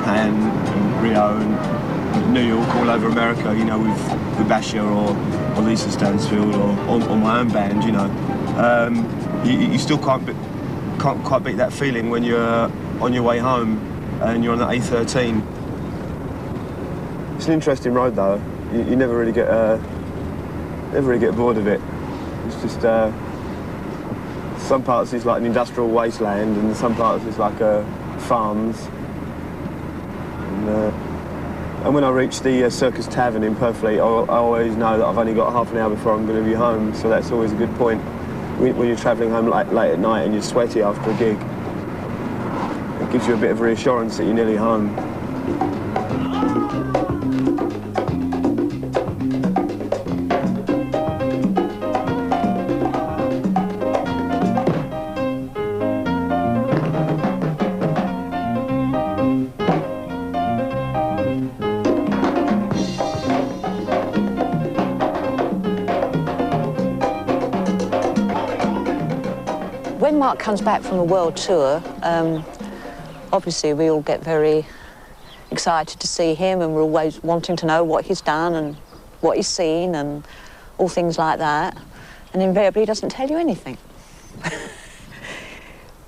Japan, and Rio, and New York, all over America, you know, with Basher or Lisa Stansfield or my own band, you know. You still can't quite beat that feeling when you're on your way home and you're on the A13. It's an interesting road, though. You never really get bored of it. It's just some parts it's like an industrial wasteland, and some parts it's like farms. And when I reach the Circus Tavern in Purfleet, I always know that I've only got half an hour before I'm going to be home, so that's always a good point. When you're travelling home late at night and you're sweaty after a gig, it gives you a bit of reassurance that you're nearly home. When Mark comes back from a world tour, obviously we all get very excited to see him, and we're always wanting to know what he's done and what he's seen and all things like that. And invariably he doesn't tell you anything.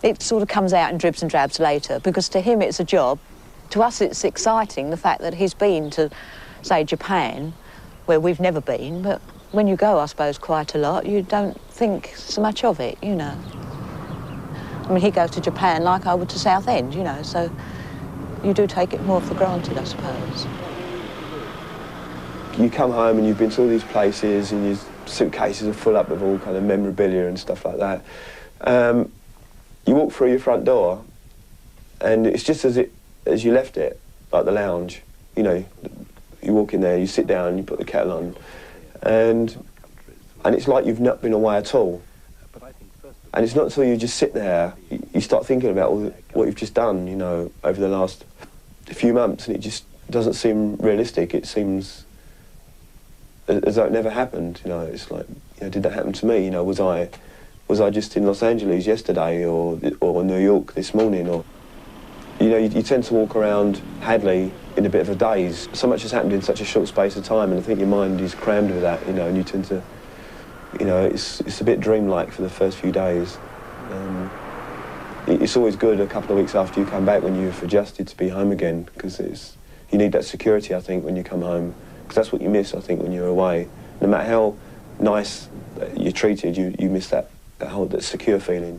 It sort of comes out in dribs and drabs later, because to him it's a job. To us it's exciting, the fact that he's been to, say, Japan, where we've never been, but when you go, I suppose, quite a lot, you don't think so much of it, you know. I mean, he goes to Japan like I would to Southend, you know, so you do take it more for granted, I suppose. You come home and you've been to all these places and your suitcases are full up with all kind of memorabilia and stuff like that. You walk through your front door and it's just as you left it, like the lounge. You know, you walk in there, you sit down, you put the kettle on, and it's like you've not been away at all. And it's not until you just sit there, you start thinking about what you've just done, you know, over the last few months, and it just doesn't seem realistic. It seems as though it never happened, you know. It's like, you know, did that happen to me? You know, was I just in Los Angeles yesterday or New York this morning? Or, you know, you tend to walk around Hadley in a bit of a daze. So much has happened in such a short space of time, and I think your mind is crammed with that, you know, and you tend to, you know, it's a bit dreamlike for the first few days. It's always good a couple of weeks after you come back when you've adjusted to be home again, because you need that security, I think, when you come home, because that's what you miss, I think, when you're away. No matter how nice you're treated, you miss that secure feeling.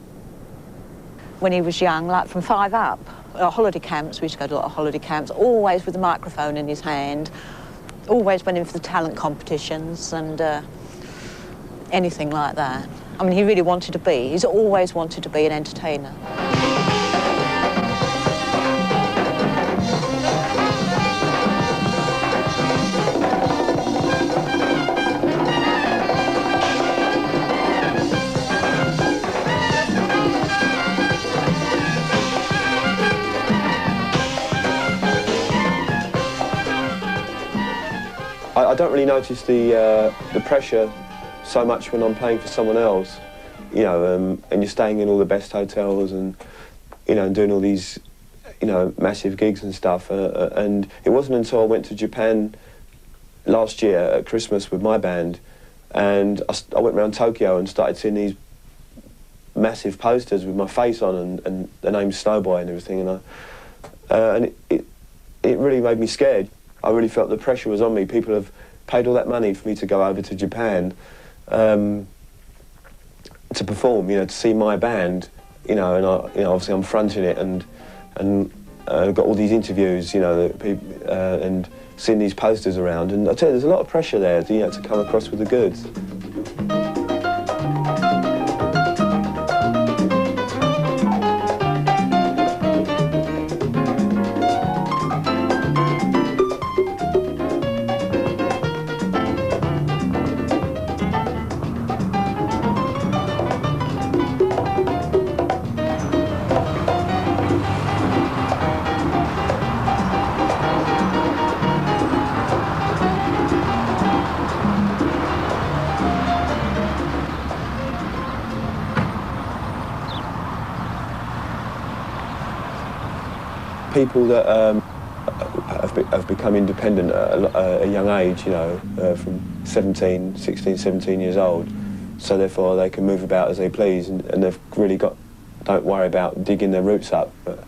When he was young, like from 5 up, holiday camps, we used to go to a lot of holiday camps, always with a microphone in his hand, always went in for the talent competitions and anything like that. I mean, he's always wanted to be an entertainer. I don't really notice the pressure so much when I'm playing for someone else, you know, and you're staying in all the best hotels and, you know, and doing all these, you know, massive gigs and stuff. And it wasn't until I went to Japan last year at Christmas with my band, and I went around Tokyo and started seeing these massive posters with my face on and the name Snowboy and everything, and it really made me scared. I really felt the pressure was on me. People have paid all that money for me to go over to Japan to perform, you know, to see my band, you know, and obviously I'm fronting it and got all these interviews, you know, and seeing these posters around, and I tell you, there's a lot of pressure there, you know, to come across with the goods. People that have become independent at a young age, you know, from 16, 17 years old. So therefore they can move about as they please, and they've really don't worry about digging their roots up. But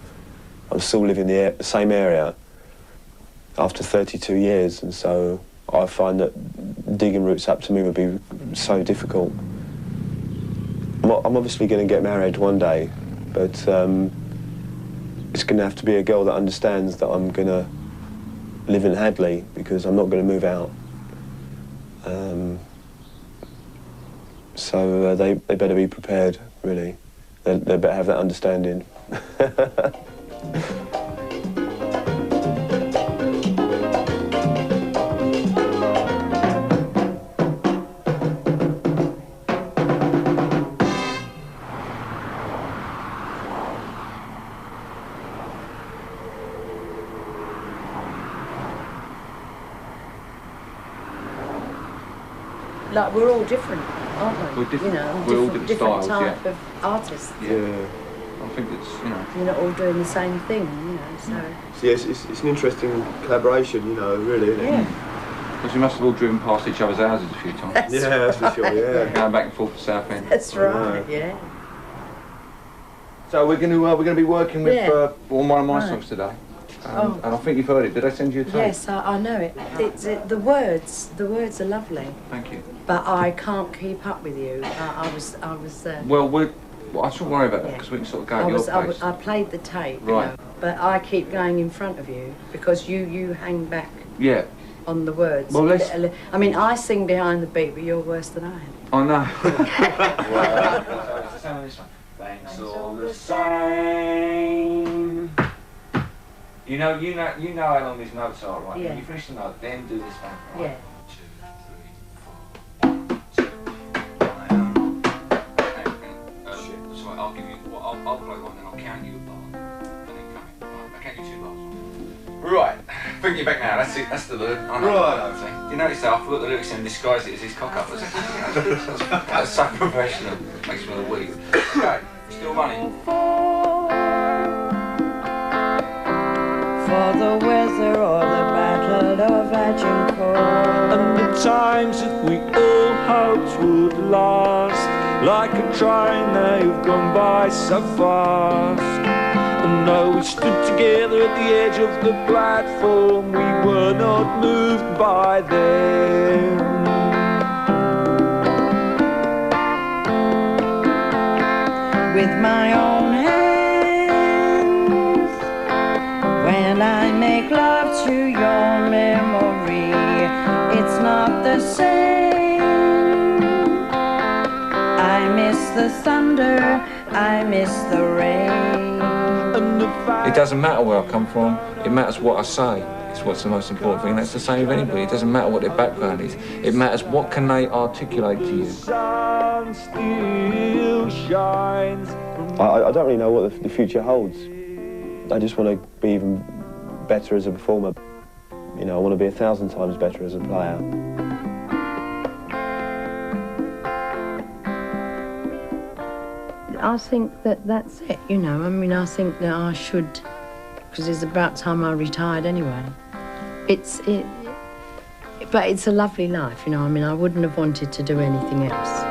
I'm still living in the same area after 32 years, and so I find that digging roots up to me would be so difficult. I'm obviously going to get married one day, but it's going to have to be a girl that understands that I'm going to live in Hadley, because I'm not going to move out. So they better be prepared, really. They better have that understanding. Like, we're all different, aren't we? We're different. You know, we're all different styles, type yeah. of artists. Yeah. I think it's, you know. You're not all doing the same thing, you know, so... So yes, it's an interesting collaboration, you know, really, isn't it? Yeah. Because we must have all driven past each other's houses a few times. That's that's for sure, yeah. Going back and forth to Southend. That's right, yeah. So we're going to be working with one of my songs today. Oh. And I think you've heard it. Did I send you a tape? Yes, I know it. The words are lovely. Thank you. But I can't keep up with you. I was. Well, I shouldn't worry about that, because we can sort of go at your pace. I played the tape, right. You know, but I keep going in front of you because you hang back. Yeah. On the words. Well, let's... I mean, I sing behind the beat, but you're worse than I am. I know. Thanks all the same. You know how long these notes are, right? Yeah. When you finish the note, then do this one, right? Yeah. 2, 3, 4, 1, 2. So I'll give you. I'll play one, then I'll count you a bar, and then come in. Right, I'll count you 2 bars. Right. Bring you back now. That's it. That's the lyric. I know. Right. You notice that I forgot the lyrics and disguised it as his cock up. That's so professional. Makes me a weak. Okay. Still running. For the weather or the battle of Agincourt, and the times that we all hoped would last, like a train they've gone by so fast. And though we stood together at the edge of the platform, we were not moved by them. with my own hands, when I make love to your memory, it's not the same. I miss the thunder, I miss the rain. It doesn't matter where I come from, it matters what I say. It's what's the most important thing. That's the same with anybody. It doesn't matter what their background is. It matters what can they articulate to you. I don't really know what the future holds. I just want to be even better as a performer. You know, I want to be 1,000 times better as a player. I think that that's it, you know. I mean, I think that I should, because it's about time I retired anyway. But it's a lovely life, you know. I mean, I wouldn't have wanted to do anything else.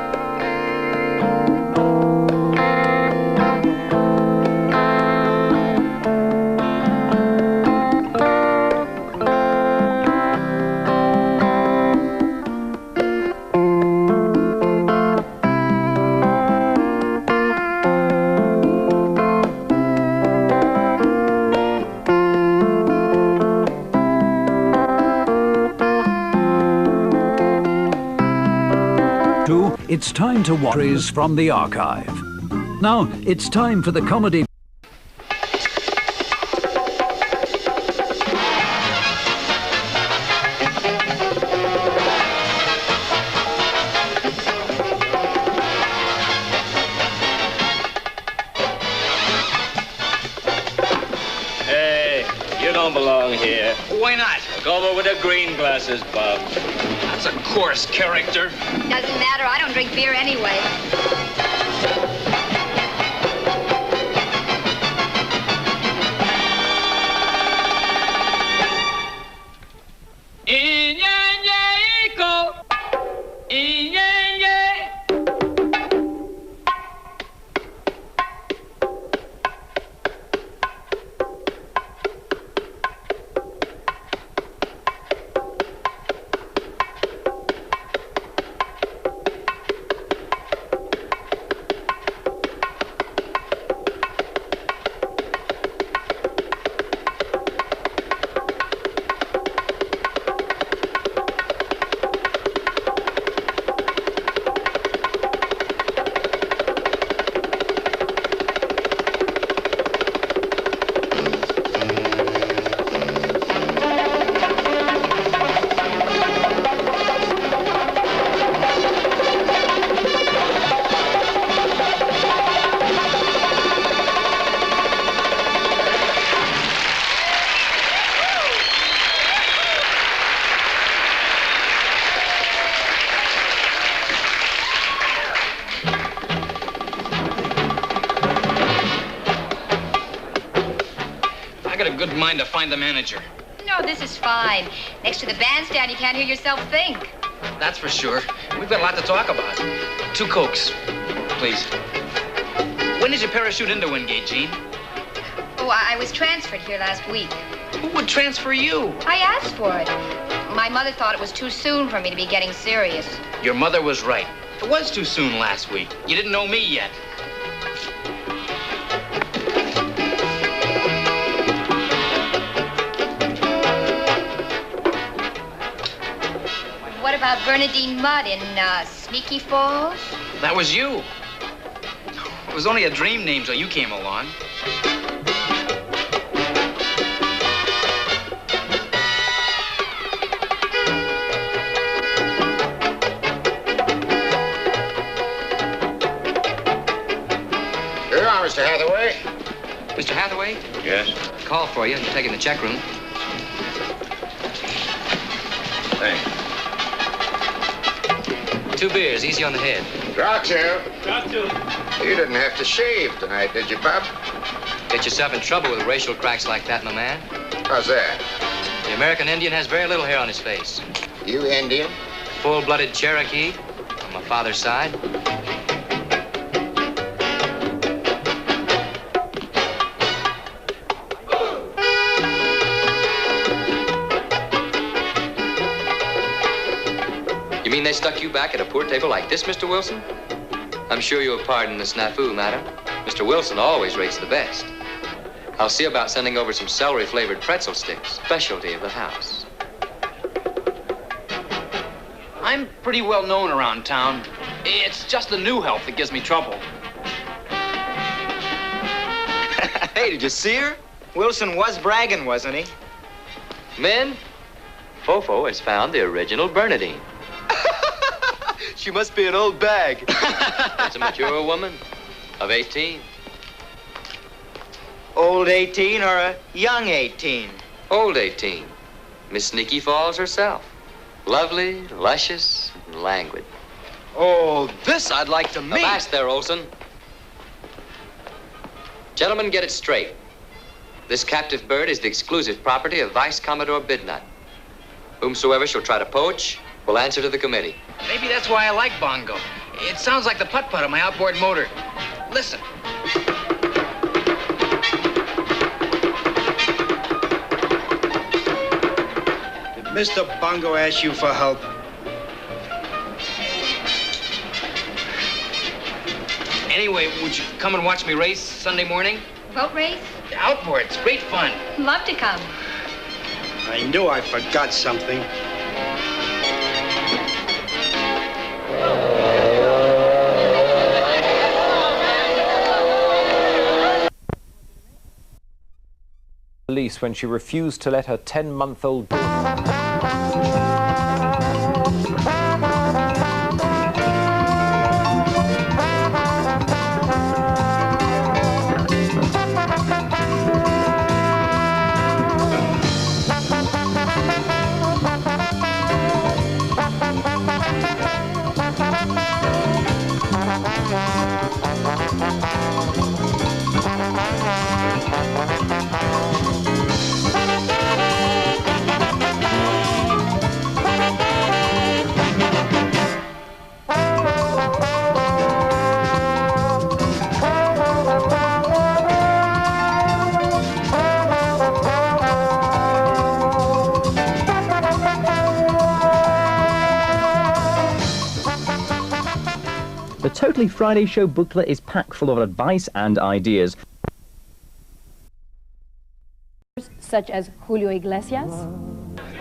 It's time to watch entries from the archive. Now, it's time for the comedy. Hey, you don't belong here. Why not? Go over with the green glasses, Bob. That's a coarse character. Doesn't matter. I don't drink beer anyway. got a good mind to find the manager. No, this is fine. Next to the bandstand, you can't hear yourself think. That's for sure. We've got a lot to talk about. 2 Cokes, please. When did you parachute into Wingate, Gene? Oh, I was transferred here last week. Who would transfer you? I asked for it. My mother thought it was too soon for me to be getting serious. Your mother was right. It was too soon last week. You didn't know me yet. What about Bernadine Mudd in Sneaky Falls? That was you. It was only a dream name till you came along. Mr. Hathaway? Mr. Hathaway? Yes? Call for you. You're taking the check room. Thanks. 2 beers, easy on the head. Got to. Got to. You didn't have to shave tonight, did you, Bub? Get yourself in trouble with racial cracks like that, my man. How's that? The American Indian has very little hair on his face. You Indian? Full-blooded Cherokee on my father's side. You mean they stuck you back at a poor table like this, Mr. Wilson? I'm sure you'll pardon the snafu, madam. Mr. Wilson always rates the best. I'll see about sending over some celery-flavored pretzel sticks, specialty of the house. I'm pretty well known around town. It's just the new help that gives me trouble. Hey, did you see her? Wilson was bragging, wasn't he? Men, Fofo has found the original Bernadine. She must be an old bag. It's a mature woman of 18. Old 18 or a young 18? Old 18. Miss Sneaky Falls herself. Lovely, luscious, and languid. Oh, this I'd like to meet. Avast there, Olson. Gentlemen, get it straight. This captive bird is the exclusive property of Vice Commodore Bidnut. Whomsoever shall try to poach will answer to the committee. Maybe that's why I like bongo. It sounds like the putt-putt of my outboard motor. Listen. Did Mr. Bongo ask you for help? Anyway, would you come and watch me race Sunday morning? Boat race? Outboards, great fun. Love to come. I knew I forgot something. Police when she refused to let her 10-month-old daughter. The Totally Friday Show booklet is packed full of advice and ideas. Such as Julio Iglesias.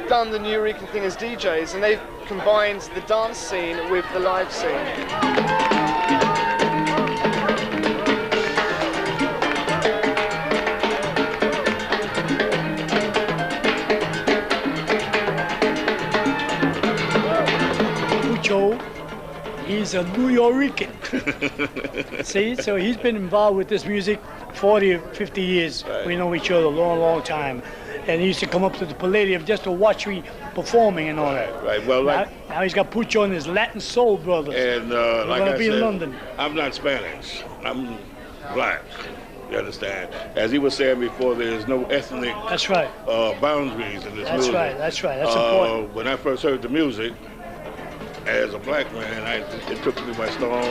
Done the new Eureka thing as DJs, and they've combined the dance scene with the live scene. He's a New Yorican. See, so he's been involved with this music 40 or 50 years. Right. We know each other a long, long time. And he used to come up to the Palladium just to watch me performing and all that. Right, well, now he's got Pucho and his Latin Soul Brothers. And We're like going I to be said, in London. I'm not Spanish. I'm black. You understand? As he was saying before, there's no ethnic That's right. Boundaries in this That's music. right, that's right, that's important. When I first heard the music, as a black man, it took me by storm.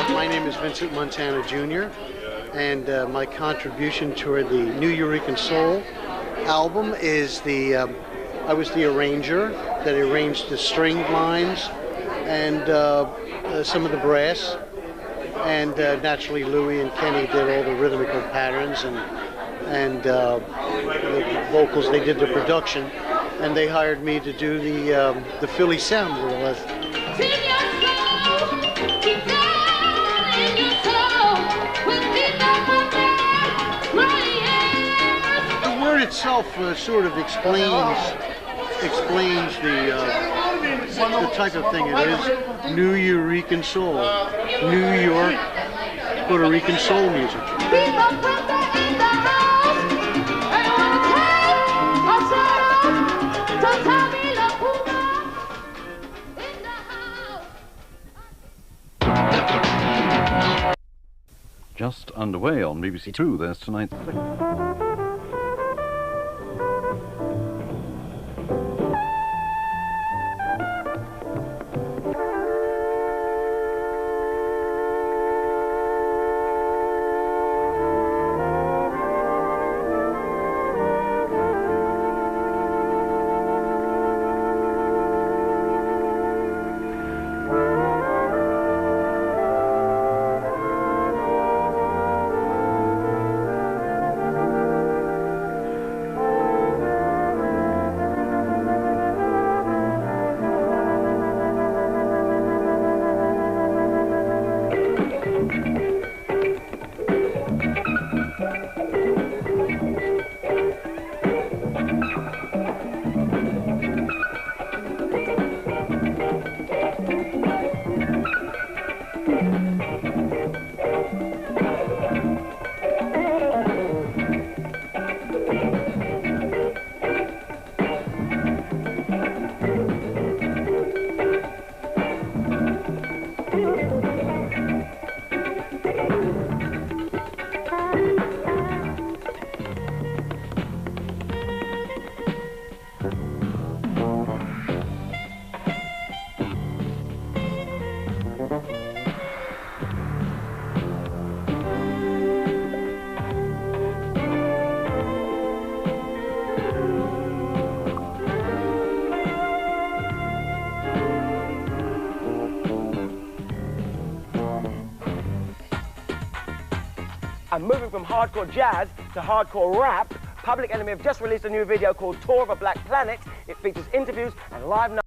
My name is Vincent Montana Jr., and my contribution toward the New Eureka Soul album is I was the arranger that arranged the string lines and some of the brass, and naturally Louie and Kenny did all the rhythmical patterns and the vocals. They did the production, and they hired me to do the Philly sound more or less. The word itself sort of explains the type of thing it is. New Eureka Soul, New York, Puerto Rican soul music. Just underway on BBC Two. There's tonight's. And moving from hardcore jazz to hardcore rap, Public Enemy have just released a new video called Tour of a Black Planet. It features interviews and live numbers.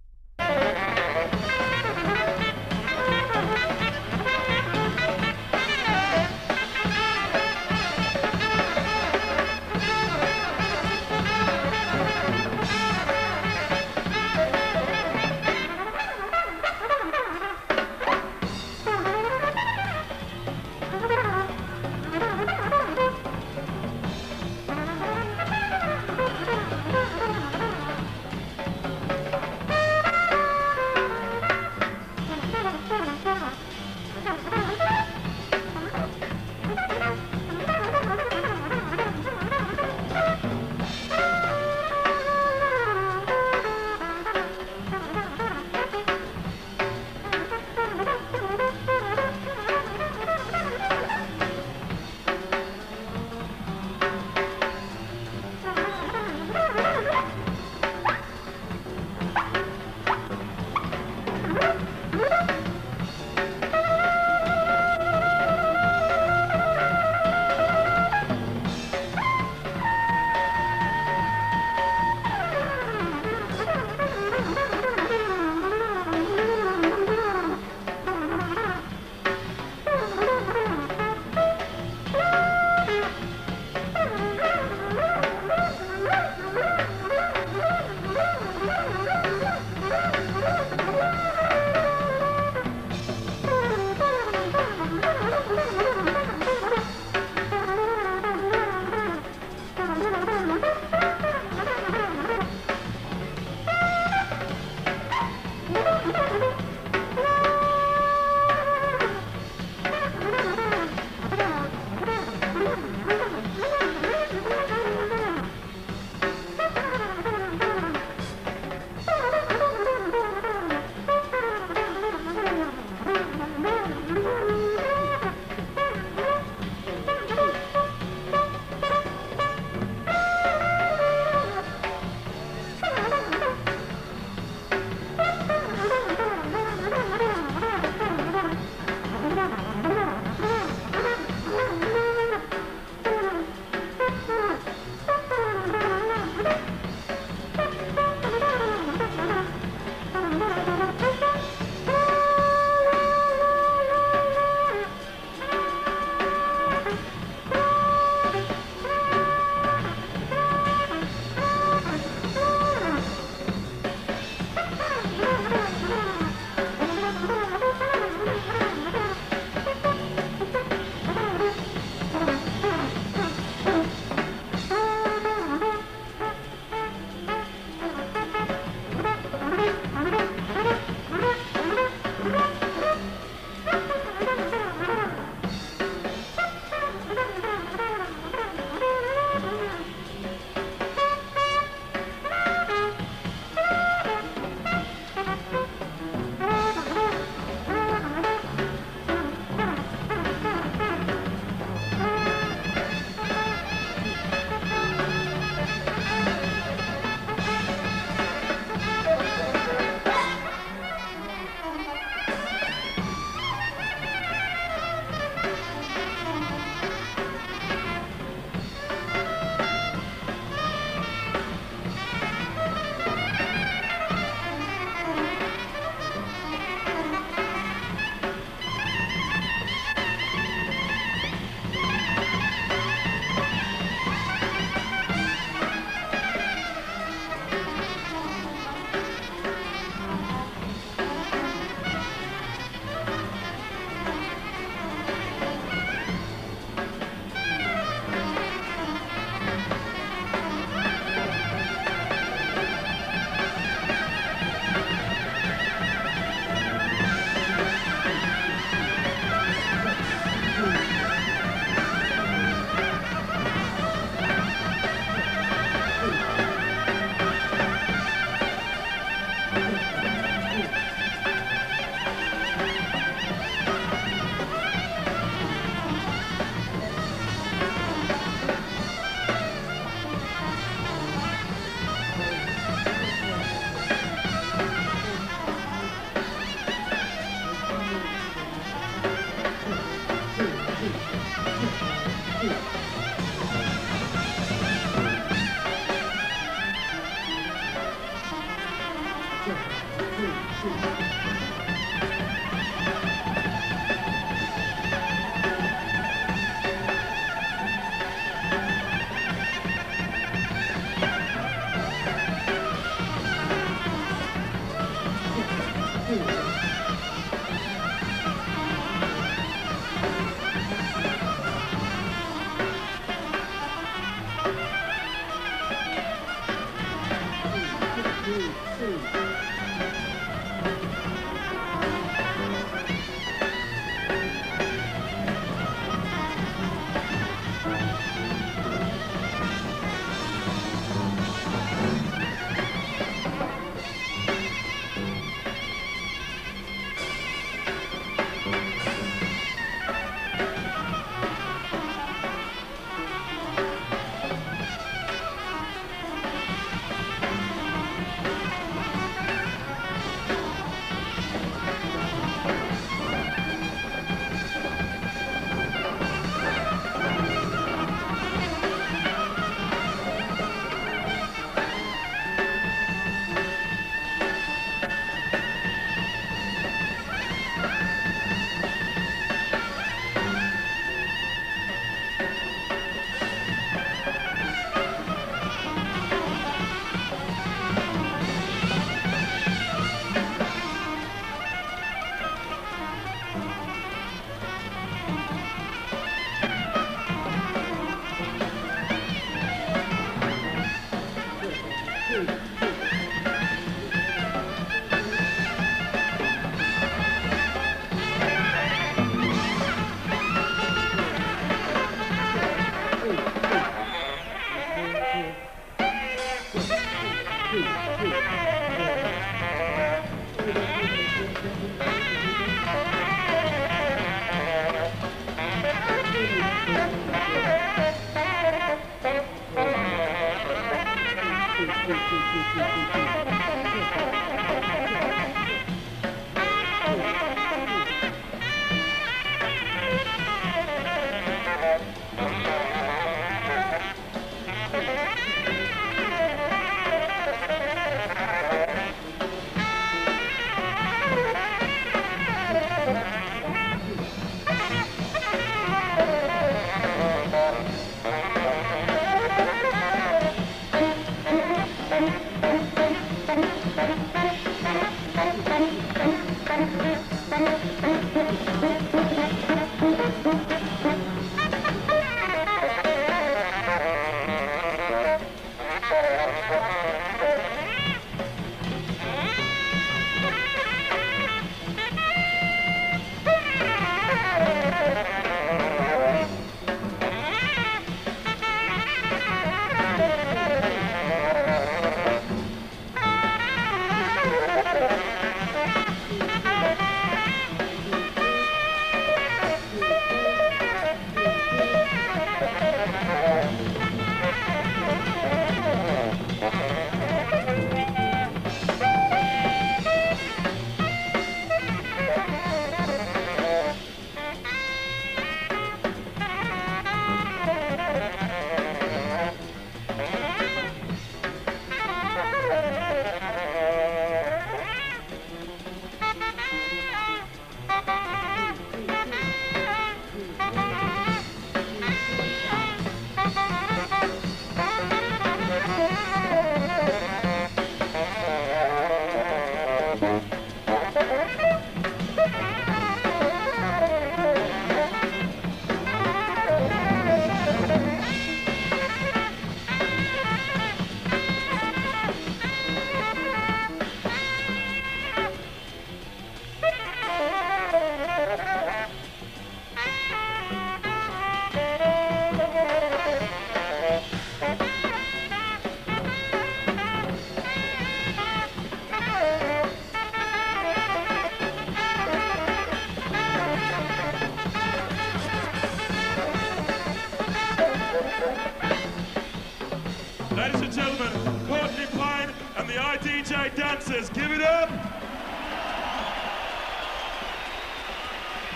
DJ dancers, give it up!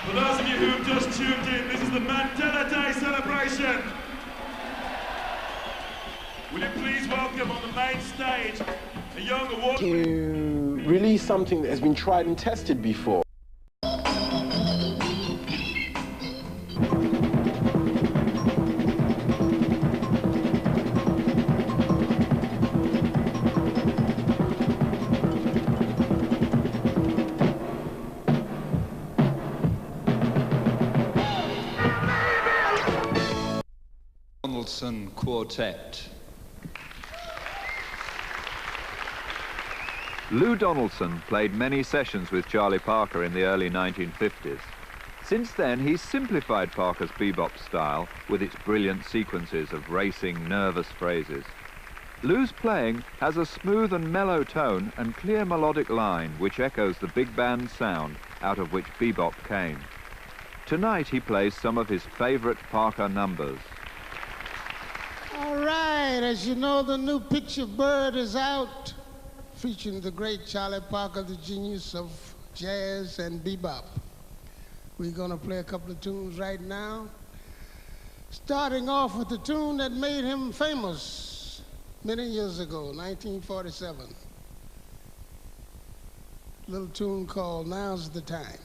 For those of you who've just tuned in, this is the Mandela Day celebration. Will you please welcome on the main stage a young award... To release something that has been tried and tested before. Quartet. Lou Donaldson played many sessions with Charlie Parker in the early 1950s. Since then, he's simplified Parker's bebop style with its brilliant sequences of racing, nervous phrases. Lou's playing has a smooth and mellow tone and clear melodic line which echoes the big band sound out of which bebop came. Tonight he plays some of his favorite Parker numbers. All right, as you know, the new picture Bird is out, featuring the great Charlie Parker, the genius of jazz and bebop. We're gonna play a couple of tunes right now, starting off with the tune that made him famous many years ago, 1947. A little tune called Now's the Time.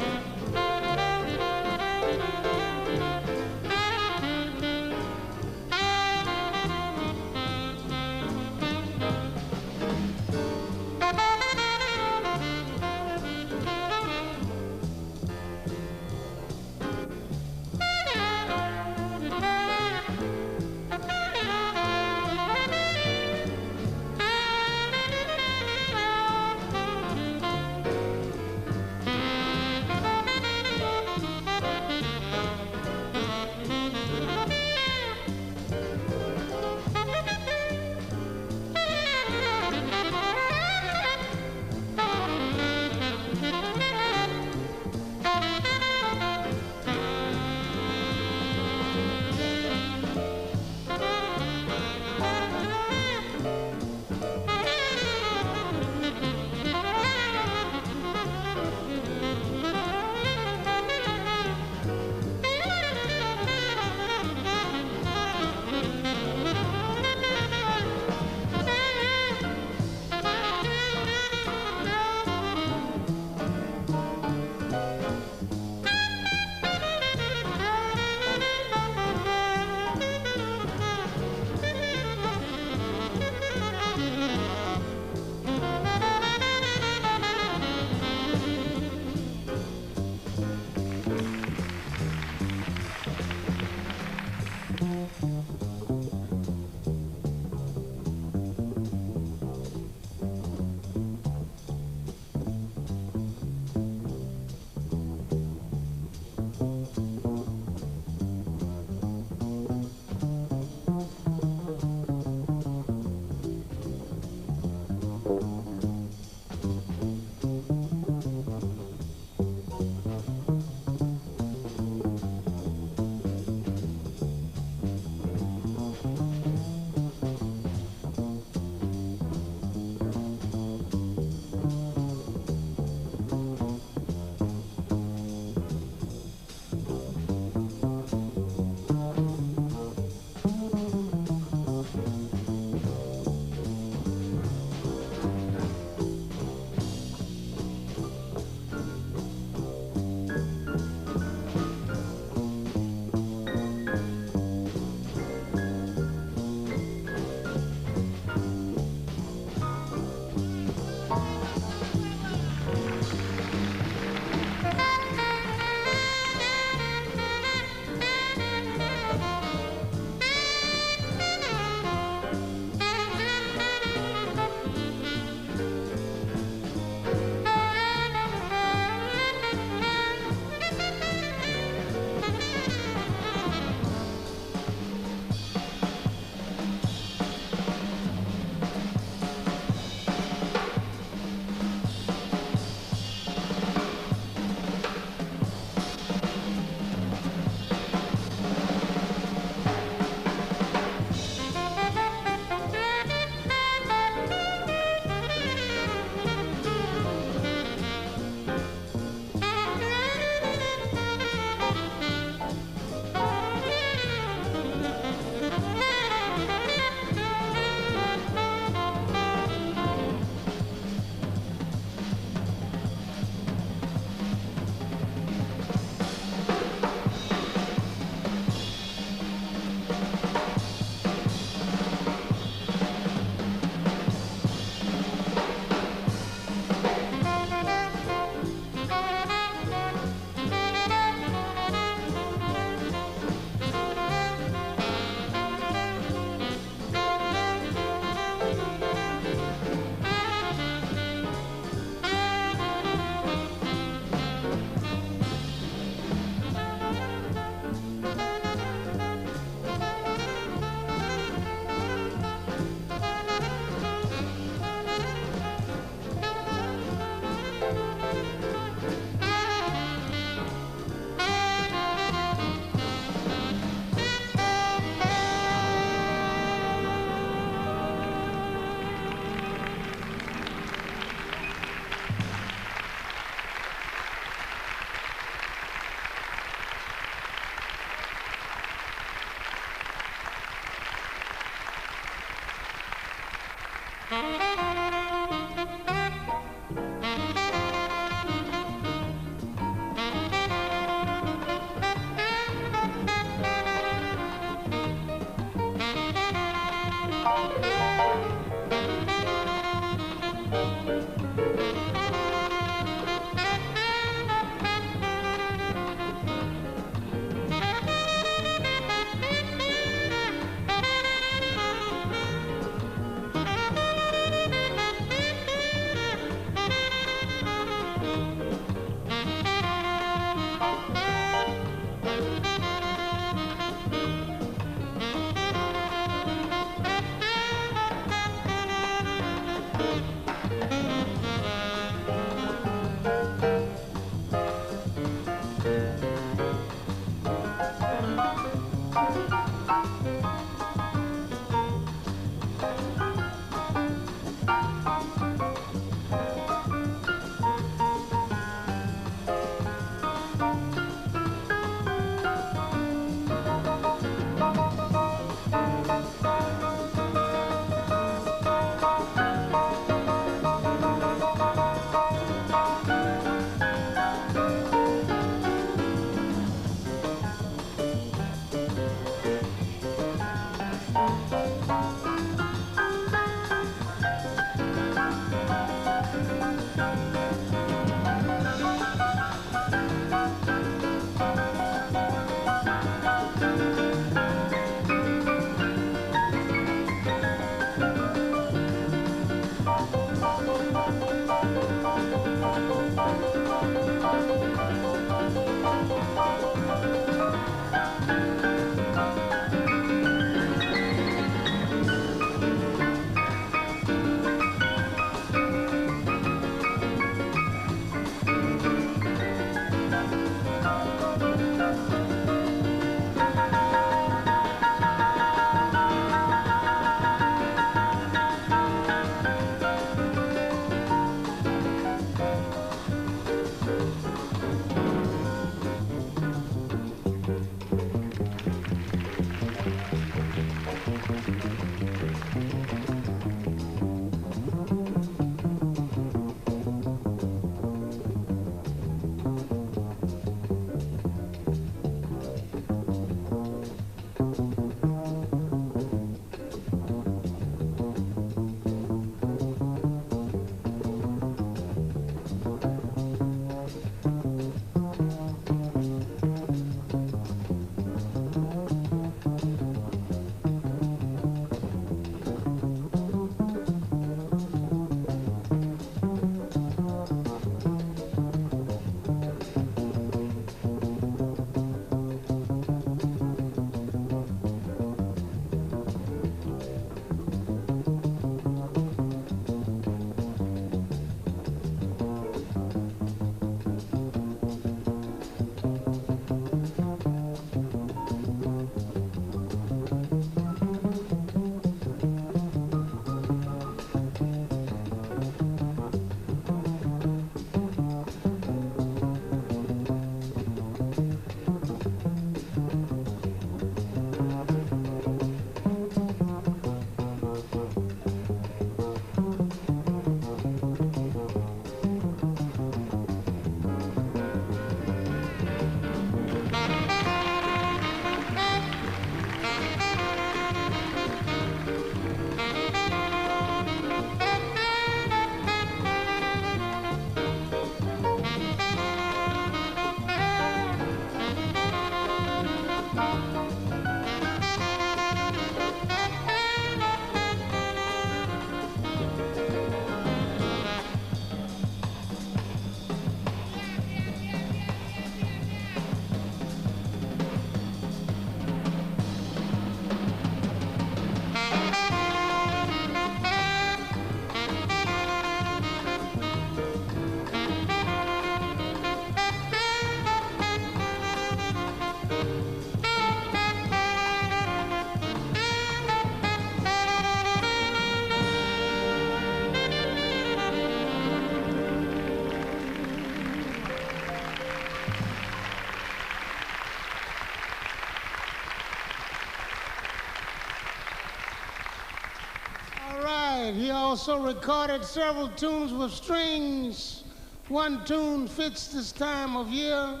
right. He also recorded several tunes with strings. One tune fits this time of year.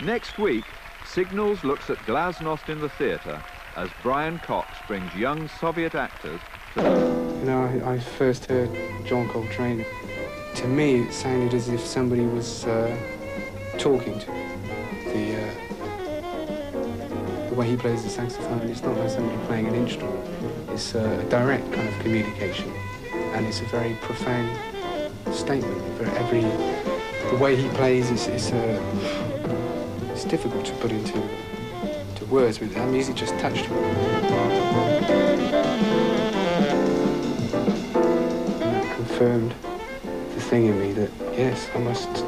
Next week, Signals looks at Glasnost in the theatre as Brian Cox brings young Soviet actors to... You know, I first heard John Coltrane. To me, it sounded as if somebody was talking to me. The way he plays the saxophone, it's not like somebody playing an instrument. It's a direct kind of communication, and it's a very profound statement. The way he plays it's difficult to put into words. With that music just touched me. And that confirmed the thing in me that, yes, I must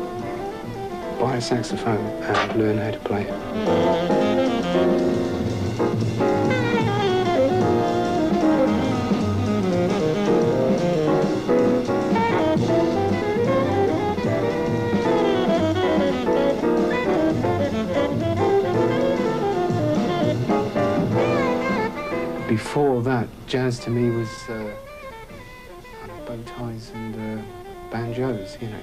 buy a saxophone and learn how to play it. Before that, jazz to me was bow ties and banjos, you know.